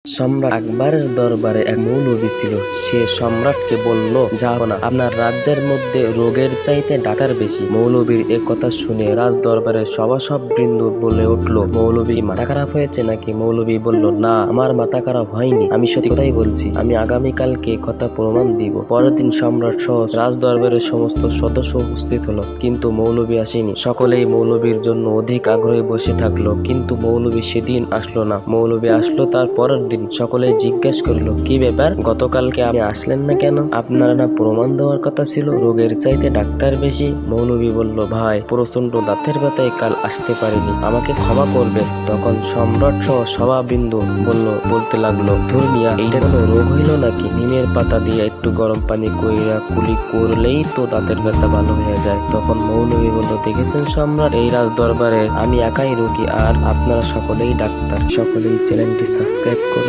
সম্রাট আকবরের দরবারে এক মৌলবী ছিল। সে সম্রাটকে বলল, যাও না, আপনার রাজ্যের মধ্যে রোগের চাইতে ডাক্তার বেশি। মৌলবীর এ কথা শুনে রাজ দরবারের সভাসদবৃন্দ বলে উঠল, মৌলবী মাথা খারাপ হয়েছে নাকি? মৌলবী বলল, না, আমার মাথা খারাপ হয়নি, আমি সত্যি কথাই বলছি। আমি আগামীকালকে কথা প্রমাণ দিব। পরের দিন সম্রাট সহ রাজ দরবারের সমস্ত সদস্য উপস্থিত হলো, কিন্তু মৌলবী আসেনি। সকলেই মৌলবীর জন্য অধিক আগ্রহে বসে থাকলো, কিন্তু মৌলবী সেদিন আসলো না। মৌলবী আসলো তার পরের দিন। সকলে জিজ্ঞেস করলো, কি ব্যাপার, গতকালকে আপনি আসলেন না কেন? আপনারা না প্রমাণ দেওয়ার কথা ছিল রোগের চাইতে ডাক্তার বেশি? মৌলবী বলল, ভাই, প্রচন্ড দাঁতের ব্যথায় কাল আসতে পারিনি, আমাকে ক্ষমা করবে। তখন সম্রাট সহ সভাবৃন্দ বলতে লাগলো, ধর্মিয়া, এইটা কোনো রোগ হইল নাকি? নিমের পাতা দিয়ে একটু গরম পানি কইরা কুলি করলেই তো দাঁতের ব্যথা ভালো হয়ে যায়। তখন মৌলবী বলল, দেখেছেন সম্রাট, এই রাজ দরবারে আমি একাই রোগী আর আপনারা সকলেই ডাক্তার। সকলেই চ্যানেলটি সাবস্ক্রাইব করে